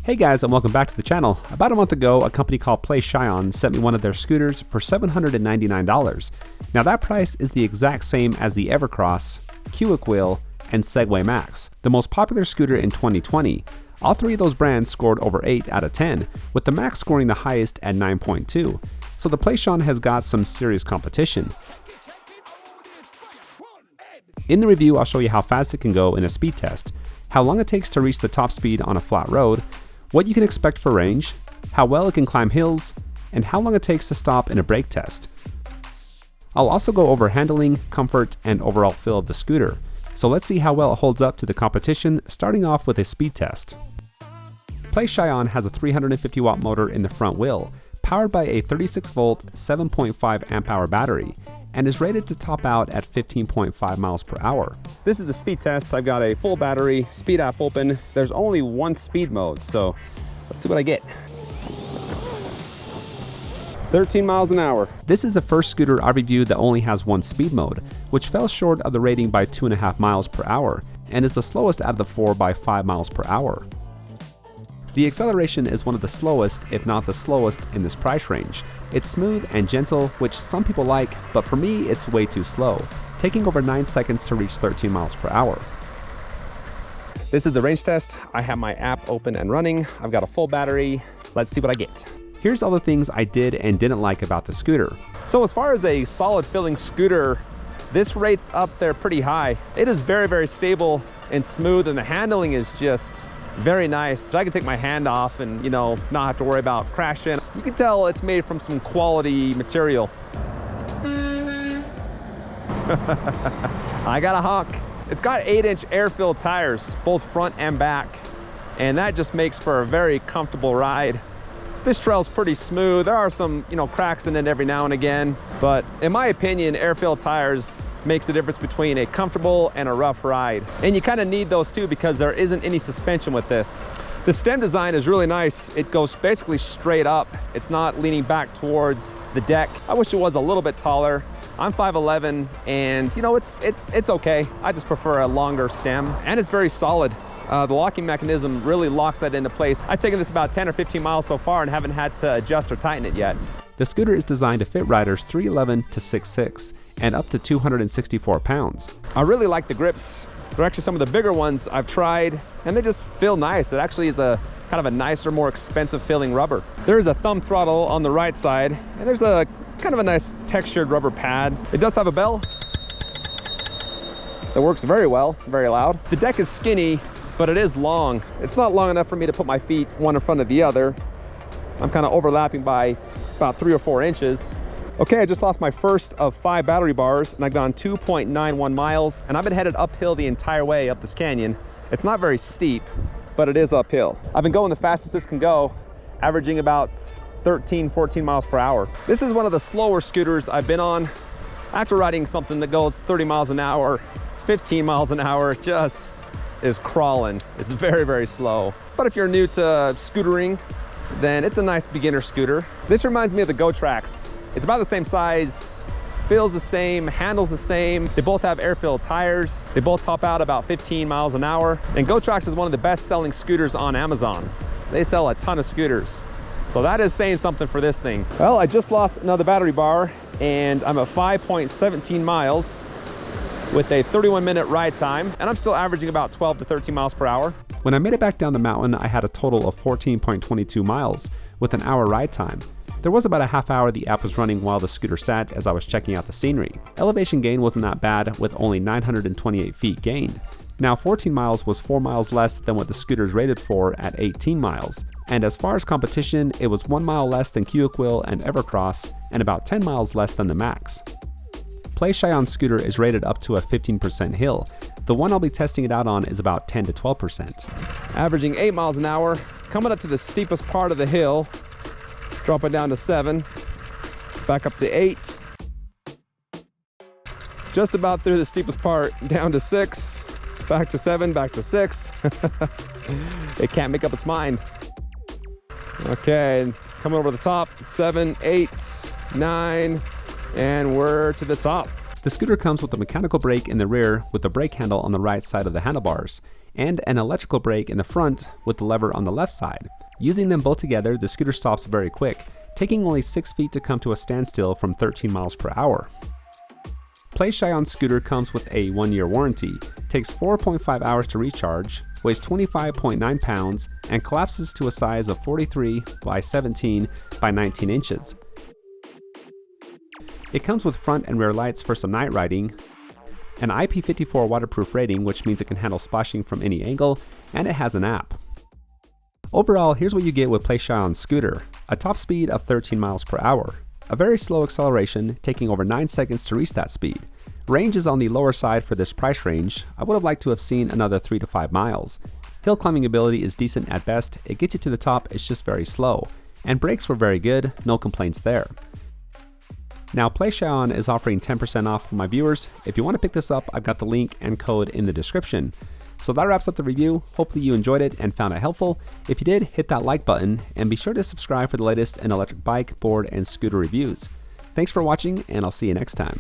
Hey guys, and welcome back to the channel. About a month ago, a company called Playshion sent me one of their scooters for $799. Now that price is the exact same as the Evercross, Cuic Wheel, and Segway Max, the most popular scooter in 2020. All three of those brands scored over 8 out of 10, with the Max scoring the highest at 9.2. So the Playshion has got some serious competition. In the review, I'll show you how fast it can go in a speed test, how long it takes to reach the top speed on a flat road, what you can expect for range, how well it can climb hills, and how long it takes to stop in a brake test. I'll also go over handling, comfort, and overall feel of the scooter. So let's see how well it holds up to the competition, starting off with a speed test. Playshion has a 350 watt motor in the front wheel, powered by a 36 volt, 7.5 amp hour battery, and is rated to top out at 15.5 miles per hour. This is the speed test. I've got a full battery, speed app open. There's only one speed mode, so let's see what I get. 13 miles an hour. This is the first scooter I reviewed that only has one speed mode, which fell short of the rating by 2.5 miles per hour, and is the slowest out of the 4 by 5 miles per hour. The acceleration is one of the slowest, if not the slowest, in this price range. It's smooth and gentle, which some people like, but for me it's way too slow, taking over 9 seconds to reach 13 miles per hour. This is the range test. I have my app open and running. I've got a full battery. Let's see what I get. Here's all the things I did and didn't like about the scooter. So as far as a solid feeling scooter, this rates up there pretty high. It is very, very stable and smooth, and the handling is just very nice. So I can take my hand off and, not have to worry about crashing. You can tell it's made from some quality material. I got a honk. It's got 8-inch air-filled tires, both front and back, and that just makes for a very comfortable ride. This trail's pretty smooth. There are some, cracks in it every now and again, but in my opinion, air-filled tires makes the difference between a comfortable and a rough ride. And you kind of need those too, because there isn't any suspension with this. The stem design is really nice. It goes basically straight up. It's not leaning back towards the deck. I wish it was a little bit taller. I'm 5'11", and it's okay. I just prefer a longer stem, and it's very solid. The locking mechanism really locks that into place. I've taken this about 10 or 15 miles so far and haven't had to adjust or tighten it yet. The scooter is designed to fit riders 3'11" to 6'6", and up to 264 pounds. I really like the grips. They're actually some of the bigger ones I've tried, and they just feel nice. It actually is a kind of a nicer, more expensive feeling rubber. There's a thumb throttle on the right side, and there's a kind of a nice textured rubber pad. It does have a bell that works very well, very loud. The deck is skinny, but it is long. It's not long enough for me to put my feet one in front of the other. I'm kind of overlapping by about 3 or 4 inches. Okay, I just lost my first of 5 battery bars, and I've gone 2.91 miles, and I've been headed uphill the entire way up this canyon. It's not very steep, but it is uphill. I've been going the fastest this can go, averaging about 13, 14 miles per hour. This is one of the slower scooters I've been on. After riding something that goes 30 miles an hour, 15 miles an hour, just is crawling. It's very, very slow. But if you're new to scootering, then it's a nice beginner scooter. This reminds me of the GoTrax. It's about the same size, feels the same, handles the same. They both have air-filled tires. They both top out about 15 miles an hour. And GoTrax is one of the best-selling scooters on Amazon. They sell a ton of scooters. So that is saying something for this thing. Well, I just lost another battery bar, and I'm at 5.17 miles with a 31-minute ride time, and I'm still averaging about 12 to 13 miles per hour. When I made it back down the mountain, I had a total of 14.22 miles with an hour ride time. There was about a half hour the app was running while the scooter sat as I was checking out the scenery. Elevation gain wasn't that bad, with only 928 feet gained. Now 14 miles was 4 miles less than what the scooter's rated for at 18 miles. And as far as competition, it was 1 mile less than Cuic Wheel and Evercross, and about 10 miles less than the Max. Playshion's scooter is rated up to a 15% hill. The one I'll be testing it out on is about 10 to 12%. Averaging 8 miles an hour, coming up to the steepest part of the hill, dropping down to 7, back up to 8. Just about through the steepest part, down to 6, back to 7, back to 6. It can't make up its mind. Okay, coming over the top, 7, 8, 9, and we're to the top. The The scooter comes with a mechanical brake in the rear with the brake handle on the right side of the handlebars, and an electrical brake in the front with the lever on the left side. Using them both together, the scooter stops very quick, taking only 6 feet to come to a standstill from 13 miles per hour. Playshion scooter comes with a 1-year warranty, takes 4.5 hours to recharge, weighs 25.9 pounds, and collapses to a size of 43 by 17 by 19 inches. It comes with front and rear lights for some night riding, an IP54 waterproof rating, which means it can handle splashing from any angle, and it has an app. Overall, here's what you get with Playshion scooter: a top speed of 13 miles per hour, a very slow acceleration, taking over 9 seconds to reach that speed. Range is on the lower side for this price range. I would have liked to have seen another 3 to 5 miles. Hill climbing ability is decent at best. It gets you to the top, it's just very slow. And brakes were very good, no complaints there. Now, Playshion is offering 10% off for my viewers. If you want to pick this up, I've got the link and code in the description. So that wraps up the review. Hopefully you enjoyed it and found it helpful. If you did, hit that like button and be sure to subscribe for the latest in electric bike, board, and scooter reviews. Thanks for watching, and I'll see you next time.